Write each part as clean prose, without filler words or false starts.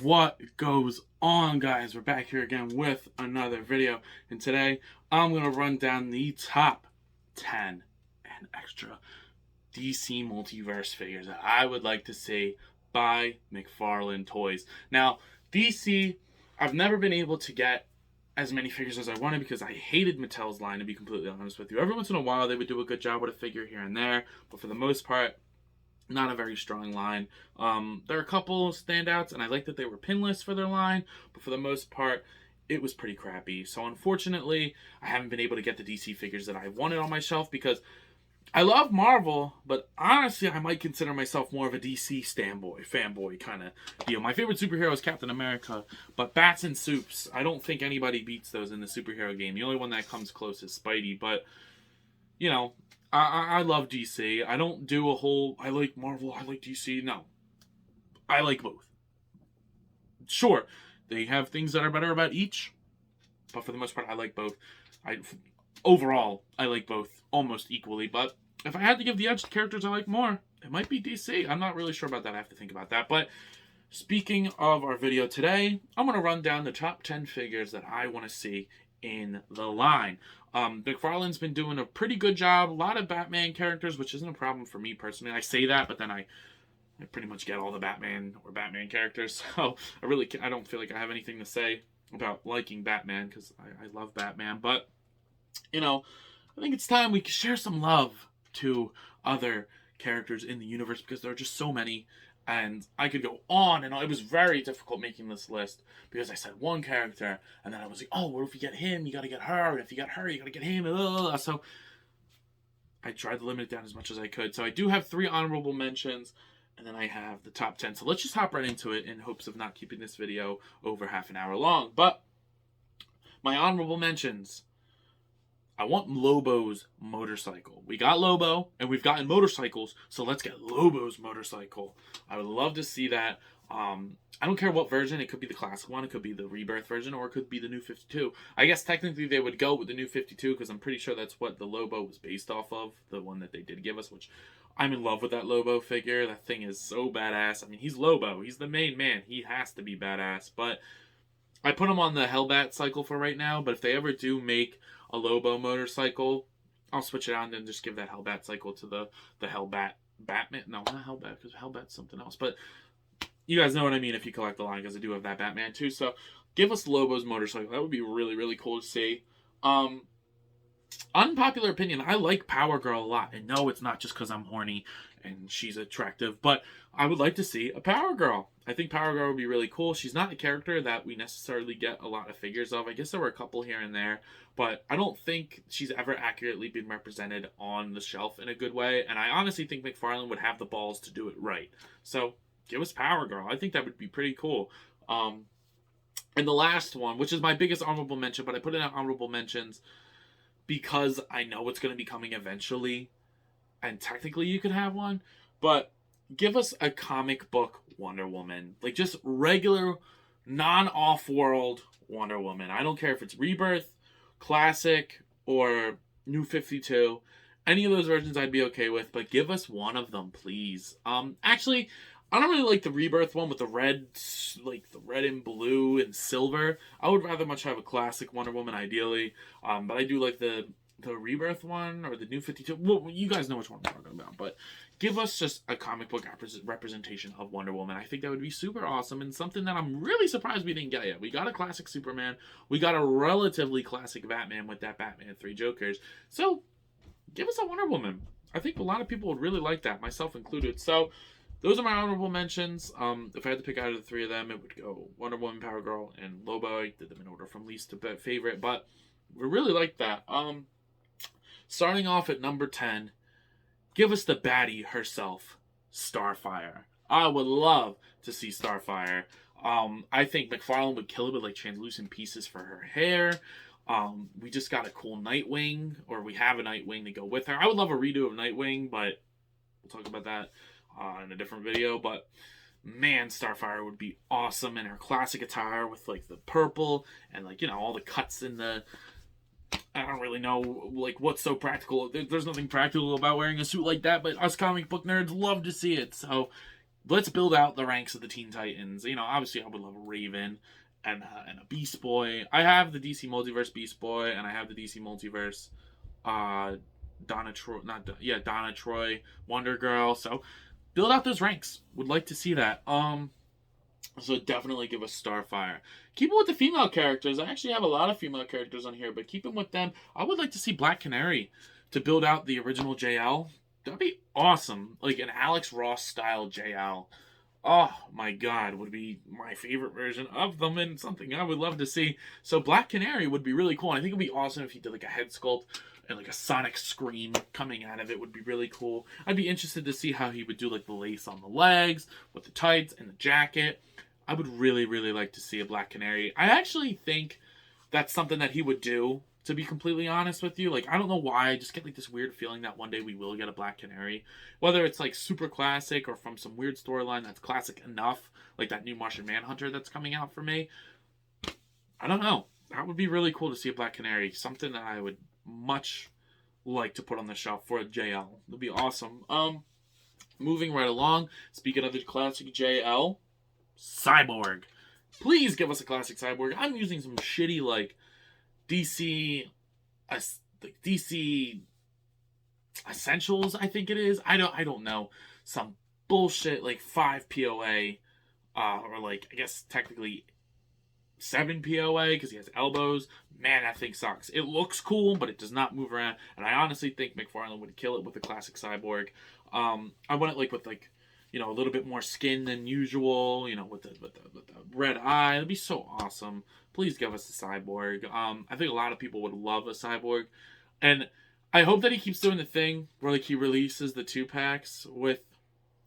What goes on, guys? We're back here again with another video, and today I'm going to run down the top 10 and extra DC Multiverse figures that I would like to see by McFarlane Toys. Now, DC, I've never been able to get as many figures as I wanted because I hated Mattel's line, to be completely honest with you. Every once in a while, they would do a good job with a figure here and there, but for the most part, not a very strong line. There are a couple standouts, and I like that they were pinless for their line, but for the most part, it was pretty crappy. So unfortunately, I haven't been able to get the DC figures that I wanted on my shelf because I love Marvel, but honestly, I might consider myself more of a DC fanboy kind of deal. My favorite superhero is Captain America, but Bats and Soups, I don't think anybody beats those in the superhero game. The only one that comes close is Spidey, but, you know, I love DC. I don't do a whole, I like Marvel, I like DC. No. I like both. Sure, they have things that are better about each, but for the most part, I like both. Overall, I like both almost equally, but if I had to give the edge to characters I like more, it might be DC. I'm not really sure about that. I have to think about that. But speaking of our video today, I'm going to run down the top 10 figures that I want to see in the line. McFarlane's been doing a pretty good job. A lot of Batman characters, which isn't a problem for me personally. I say that, but then I pretty much get all the Batman or Batman characters. So I don't feel like I have anything to say about liking Batman because I love Batman. But, you know, I think it's time we can share some love to other characters in the universe because there are just so many. And I could go on and on. It was very difficult making this list because I said one character and then I was like, oh, what if you get him? You got to get her. And if you got her, you got to get him. So I tried to limit it down as much as I could. So I do have 3 honorable mentions and then I have the top 10. So let's just hop right into it in hopes of not keeping this video over half an hour long. But my honorable mentions. I want Lobo's motorcycle. We got Lobo, and we've gotten motorcycles, so let's get Lobo's motorcycle. I would love to see that. I don't care what version. It could be the classic one, it could be the Rebirth version, or it could be the new 52. I guess technically they would go with the new 52, because I'm pretty sure that's what the Lobo was based off of, the one that they did give us, which I'm in love with that Lobo figure. That thing is so badass. I mean, he's Lobo. He's the main man. He has to be badass, but I put him on the Hellbat cycle for right now, but if they ever do make a Lobo motorcycle, I'll switch it out and just give that Hellbat cycle to the Hellbat Batman. No, not Hellbat, because Hellbat's something else. But you guys know what I mean if you collect the line, because I do have that Batman too. So give us Lobo's motorcycle. That would be really, really cool to see. Unpopular opinion, I like Power Girl a lot. And no, it's not just because I'm horny and she's attractive, but I would like to see a Power Girl. I think Power Girl would be really cool. She's not a character that we necessarily get a lot of figures of. I guess there were a couple here and there, but I don't think she's ever accurately been represented on the shelf in a good way, and I honestly think McFarlane would have the balls to do it right. So give us Power Girl. I think that would be pretty cool. And the last one, which is my biggest honorable mention, but I put in honorable mentions because I know it's going to be coming eventually, and technically you could have one, but give us a comic book Wonder Woman. Like, just regular, non-off-world Wonder Woman. I don't care if it's Rebirth, Classic, or New 52. Any of those versions I'd be okay with, but give us one of them, please. Actually, I don't really like the Rebirth one with the red, like the red and blue and silver. I would rather much have a classic Wonder Woman, ideally. But I do like the Rebirth one or the New 52. Well, you guys know which one I'm talking about. But give us just a comic book representation of Wonder Woman. I think that would be super awesome and something that I'm really surprised we didn't get yet. We got a classic Superman. We got a relatively classic Batman with that Batman 3 Jokers. So give us a Wonder Woman. I think a lot of people would really like that, myself included. So those are my honorable mentions. If I had to pick out of the 3 of them, it would go Wonder Woman, Power Girl, and Lobo. I did them in order from least to favorite, but we really like that. Starting off at number 10, give us the baddie herself, Starfire. I would love to see Starfire. I think McFarlane would kill it with like translucent pieces for her hair. We just got a cool Nightwing, or we have a Nightwing to go with her. I would love a redo of Nightwing, but we'll talk about that in a different video. But man, Starfire would be awesome in her classic attire with like the purple and like, you know, all the cuts in the, I don't really know like what's so practical. There's nothing practical about wearing a suit like that, but us comic book nerds love to see it. So let's build out the ranks of the Teen Titans. You know, obviously I would love a Raven and a Beast Boy. I have the DC Multiverse Beast Boy, and I have the DC Multiverse Donna Troy, Donna Troy, Wonder Girl. So build out those ranks. Would like to see that. So definitely give us Starfire. Keep it with the female characters. I actually have a lot of female characters on here, but keep them with them. I would like to see Black Canary to build out the original JL. That'd be awesome. Like an Alex Ross style JL. Oh my god, would be my favorite version of them and something I would love to see. So Black Canary would be really cool. And I think it would be awesome if he did like a head sculpt and like a sonic scream coming out of it would be really cool. I'd be interested to see how he would do like the lace on the legs with the tights and the jacket. I would really, really like to see a Black Canary. I actually think that's something that he would do, to be completely honest with you. Like, I don't know why, I just get like this weird feeling that one day we will get a Black Canary. Whether it's like super classic or from some weird storyline that's classic enough, like that new Martian Manhunter that's coming out for me. I don't know. That would be really cool to see a Black Canary. Something that I would much like to put on the shelf for a JL. It would be awesome. Moving right along, speaking of the classic JL, Cyborg. Please give us a classic Cyborg. I'm using some shitty like DC Essentials, I think it is. I don't know. Some bullshit like 5 POA, or like I guess technically 7 POA because he has elbows. Man, that thing sucks. It looks cool, but it does not move around. And I honestly think McFarlane would kill it with a classic Cyborg. I want it like with like, you know, a little bit more skin than usual, you know, with the red eye. It'd be so awesome. Please give us a Cyborg. I think a lot of people would love a Cyborg. And I hope that he keeps doing the thing where, like, he releases the 2-packs with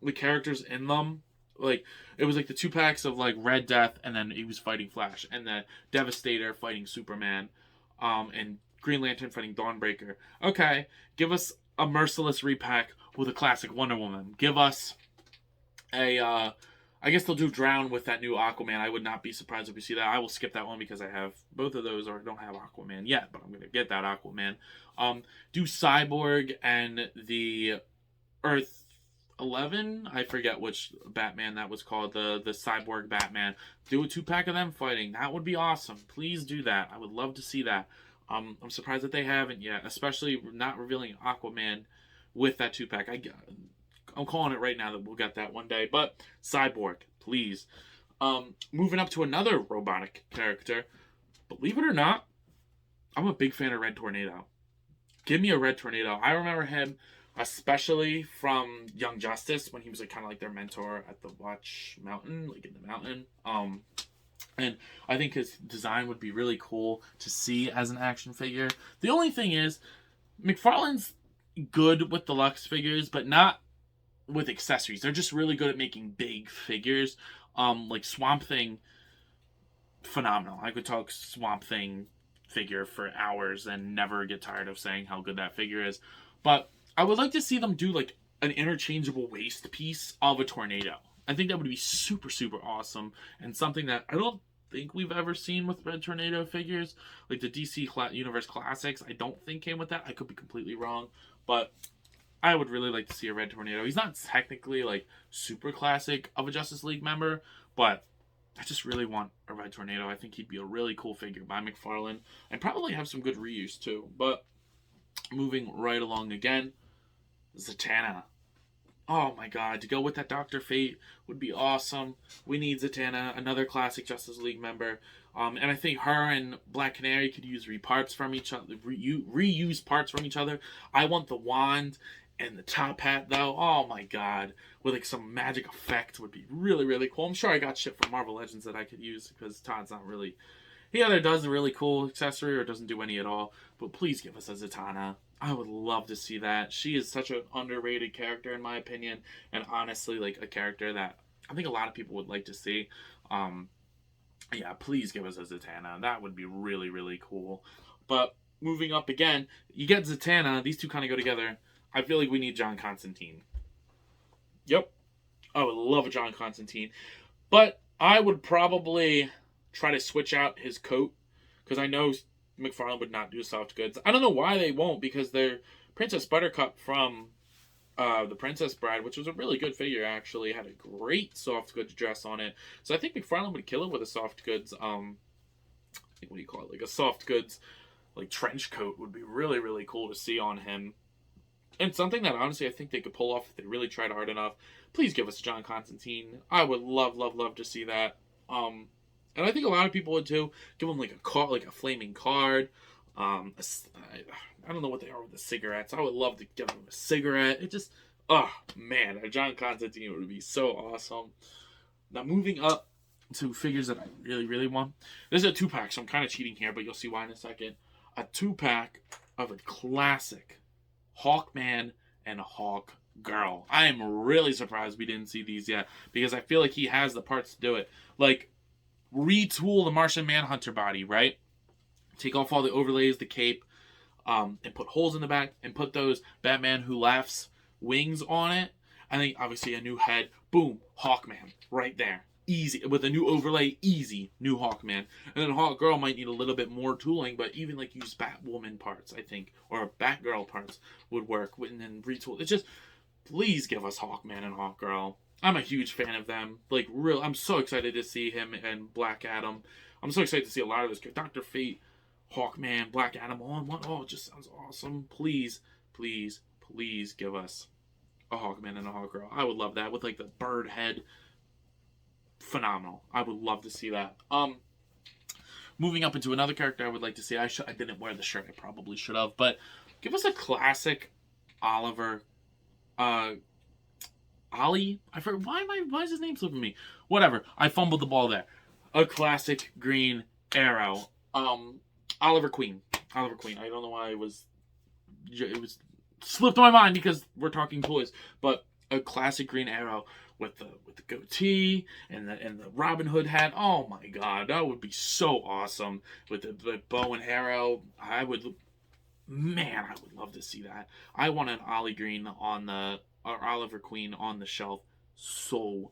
the characters in them. Like, it was, like, the 2-packs of, like, Red Death, and then he was fighting Flash. And then Devastator fighting Superman. And Green Lantern fighting Dawnbreaker. Okay, give us a Merciless repack with a classic Wonder Woman. Give us I guess they'll do Drown with that new Aquaman. I would not be surprised if we see that. I will skip that one because I have both of those, or I don't have Aquaman yet, but I'm going to get that Aquaman. Do Cyborg and the Earth 11? I forget which Batman that was called. The Cyborg Batman. Do a 2-pack of them fighting. That would be awesome. Please do that. I would love to see that. I'm surprised that they haven't yet, especially not revealing Aquaman with that 2-pack. I'm calling it right now that we'll get that one day. But Cyborg, please. Moving up to another robotic character. Believe it or not, I'm a big fan of Red Tornado. Give me a Red Tornado. I remember him especially from Young Justice when he was like kind of like their mentor at the Watch Mountain, like in the mountain. And I think his design would be really cool to see as an action figure. The only thing is, McFarlane's good with deluxe figures, but not with accessories. They're just really good at making big figures. Like Swamp Thing, phenomenal. I could talk Swamp Thing figure for hours and never get tired of saying how good that figure is. But I would like to see them do like an interchangeable waist piece of a tornado. I think that would be super, super awesome, and something that I don't think we've ever seen with Red Tornado figures. Like the DC Universe Classics, I don't think came with that. I could be completely wrong, but I would really like to see a Red Tornado. He's not technically like super classic of a Justice League member, but I just really want a Red Tornado. I think he'd be a really cool figure by McFarlane and probably have some good reuse too. But moving right along again, Zatanna. Oh my god, to go with that Dr. Fate would be awesome. We need Zatanna, another classic Justice League member. And I think her and Black Canary could use reuse parts from each other. I want the wand and the top hat though. Oh my god, with like some magic effect would be really, really cool. I'm sure I got shit from Marvel Legends that I could use because Todd's not really... He either does a really cool accessory or doesn't do any at all. But please give us a Zatanna. I would love to see that. She is such an underrated character in my opinion, and honestly, like a character that I think a lot of people would like to see. Yeah, please give us a Zatanna. That would be really, really cool. But moving up again, you get Zatanna. These two kind of go together. I feel like we need John Constantine. Yep. I would love a John Constantine. But I would probably try to switch out his coat, because I know McFarlane would not do soft goods. I don't know why they won't, because they're Princess Buttercup from the Princess Bride, which was a really good figure actually. It had a great soft goods dress on it. So I think McFarlane would kill it with a soft goods. What do you call it? Like a soft goods, like trench coat would be really really cool to see on him. And something that honestly I think they could pull off if they really tried hard enough. Please give us John Constantine. I would love, love, love to see that. And I think a lot of people would too. Give him like a car, like a flaming card. I don't know what they are with the cigarettes. I would love to give him a cigarette. It just, oh man, a John Constantine would be so awesome. Now moving up to figures that I really, really want. This is a 2-pack, so I'm kind of cheating here, but you'll see why in a second. A 2-pack of a classic Hawkman and HawkGirl. I am really surprised we didn't see these yet because I feel like he has the parts to do it. Like, retool the Martian Manhunter body, right? Take off all the overlays, the cape, and put holes in the back and put those Batman Who Laughs wings on it. I think obviously a new head. Boom, Hawkman right there. Easy. With a new overlay, easy. New Hawkman. And then HawkGirl might need a little bit more tooling, but even like use Batwoman parts, I think, or Batgirl parts would work. And then retool. It's just, please give us Hawkman and HawkGirl. I'm a huge fan of them. Like, real, I'm so excited to see him and Black Adam. I'm so excited to see a lot of this. Dr. Fate, Hawkman, Black Adam, all in one. Oh, it just sounds awesome. Please, please, please give us a Hawkman and a HawkGirl. I would love that with like the bird head. Phenomenal. I would love to see that. Moving up into another character I would like to see. I didn't wear the shirt. I probably should have. But give us a classic Oliver. Ollie? I forgot. Why is his name slipping me? Whatever. I fumbled the ball there. A classic Green Arrow. Oliver Queen. Oliver Queen. I don't know why it was slipped my mind because we're talking toys. But a classic Green Arrow with the goatee and the Robin Hood hat. Oh my god, that would be so awesome. With the bow and arrow. I would love to see that. I want an Ollie Green on the or Oliver Queen on the shelf so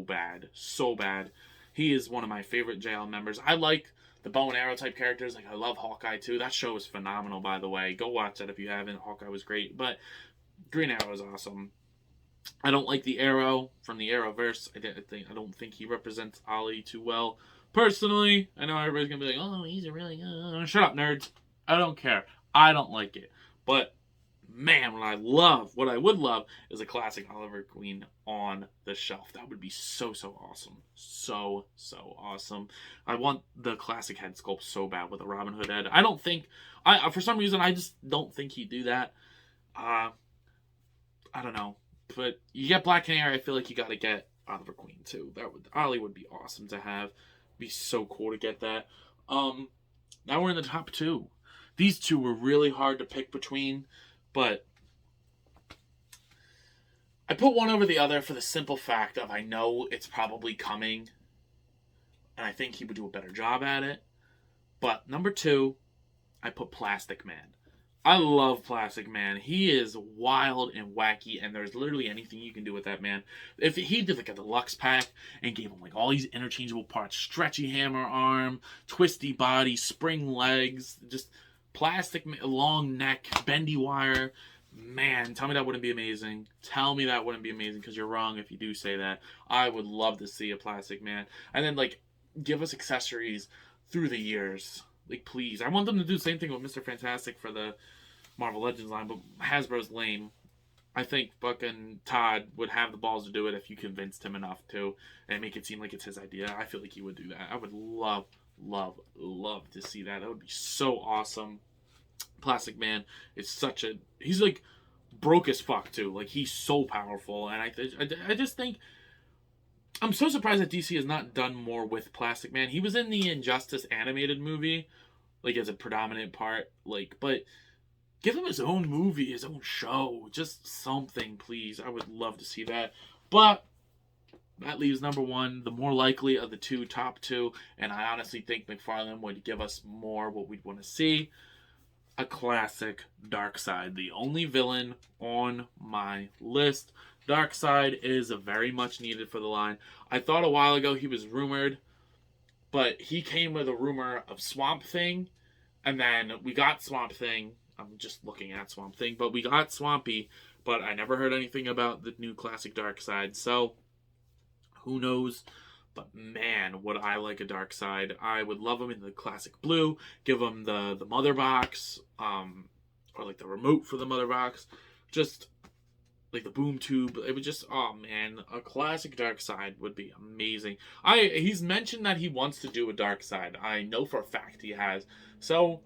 bad. So bad. He is one of my favorite JL members. I like the bow and arrow type characters. Like, I love Hawkeye too. That show is phenomenal, by the way. Go watch that if you haven't. Hawkeye was great. But Green Arrow is awesome. I don't like the Arrow from the Arrowverse. I don't think he represents Ollie too well. Personally, I know everybody's going to be like, oh, he's a really good... Shut up, nerds. I don't care. I don't like it. But, man, what I would love is a classic Oliver Queen on the shelf. That would be so awesome. So awesome. I want the classic head sculpt so bad with a Robin Hood head. I don't think... for some reason, I just don't think he'd do that. I don't know. But you get Black Canary, I feel like you got to get Oliver Queen too. Ollie would be awesome to have. It'd be so cool to get that. Now we're in the top 2. These two were really hard to pick between, but I put one over the other for the simple fact of I know it's probably coming, and I think he would do a better job at it. But number 2, I put Plastic Man. I love Plastic Man. He is wild and wacky, and there's literally anything you can do with that man. If he did like a deluxe pack and gave him like all these interchangeable parts, stretchy hammer arm, twisty body, spring legs, just plastic, long neck, bendy wire, man, tell me that wouldn't be amazing. Tell me that wouldn't be amazing, because you're wrong if you do say that. I would love to see a Plastic Man. And then like give us accessories through the years. Like, please. I want them to do the same thing with Mr. Fantastic for the Marvel Legends line, but Hasbro's lame. I think fucking Todd would have the balls to do it if you convinced him enough to and make it seem like it's his idea. I feel like he would do that. I would love to see that. That would be so awesome. Plastic Man is he's like broke as fuck too. Like, he's so powerful, and I just think I'm so surprised that DC has not done more with Plastic Man. He was in the Injustice animated movie, like, as a predominant part, like, but give him his own movie, his own show, just something, please. I would love to see that. But that leaves number 1, the more likely of the top two, and I honestly think McFarlane would give us more what we'd want to see. A classic Darkseid, the only villain on my list. Darkseid is very much needed for the line. I thought a while ago he was rumored, but he came with a rumor of Swamp Thing, and then we got Swamp Thing. I'm just looking at Swamp Thing, but we got Swampy, but I never heard anything about the new classic Darkseid, so who knows? But man, would I like a Darkseid. I would love him in the classic blue, give him the mother box, or like the remote for the mother box, just like the boom tube. It would just, oh man, a classic Darkseid would be amazing. He's mentioned that he wants to do a Darkseid. I know for a fact he has. So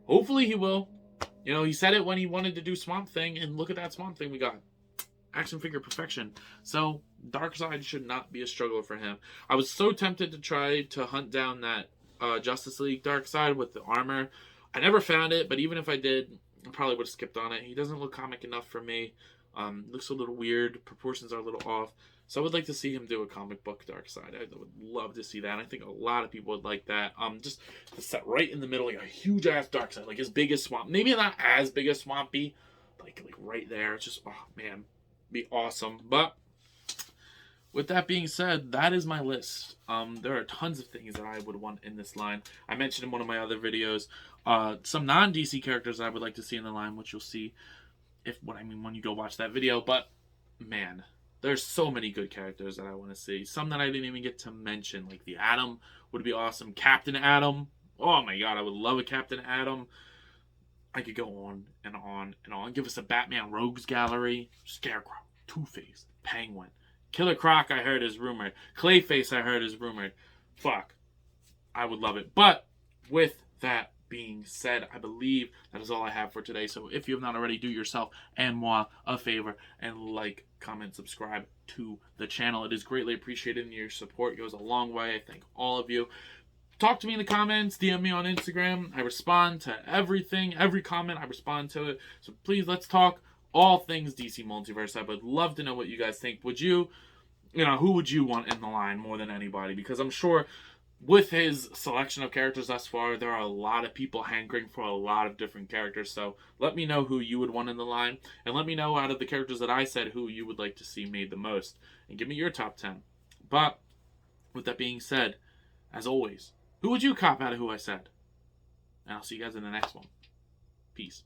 hopefully he will. You know, he said it when he wanted to do Swamp Thing, and look at that Swamp Thing we got. Action figure perfection. So Darkseid should not be a struggle for him. I was so tempted to try to hunt down that Justice League Darkseid with the armor. I never found it, but even if I did, I probably would have skipped on it. He doesn't look comic enough for me. Looks a little weird. Proportions are a little off. So I would like to see him do a comic book Darkseid. I would love to see that. I think a lot of people would like that. Just to set right in the middle, like a huge ass Darkseid, like as big as Swamp. Maybe not as big as Swampy, but like right there. It's just, oh man, be awesome. But with that being said, that is my list. There are tons of things that I would want in this line. I mentioned in one of my other videos some non-DC characters I would like to see in the line, which you'll see when you go watch that video. But man, there's so many good characters that I want to see. Some that I didn't even get to mention, like the Atom would be awesome. Captain Atom. Oh my god, I would love a Captain Atom. I could go on and on and on. Give us a Batman Rogues Gallery. Scarecrow, Two-Face, Penguin. Killer Croc, I heard is rumored. Clayface, I heard is rumored. Fuck. I would love it. But with that being said, I believe that is all I have for today. So if you have not already, do yourself and moi a favor and like, comment, subscribe to the channel. It is greatly appreciated, and your support goes a long way. I thank all of you. Talk to me in the comments, DM me on Instagram. I respond to everything, every comment, I respond to it. So please, let's talk all things DC Multiverse. I would love to know what you guys think. Would you know, who would you want in the line more than anybody? Because I'm sure with his selection of characters thus far, there are a lot of people hankering for a lot of different characters. So let me know who you would want in the line. And let me know out of the characters that I said who you would like to see made the most. And give me your top 10. But with that being said, as always, who would you cop out of who I said? And I'll see you guys in the next one. Peace.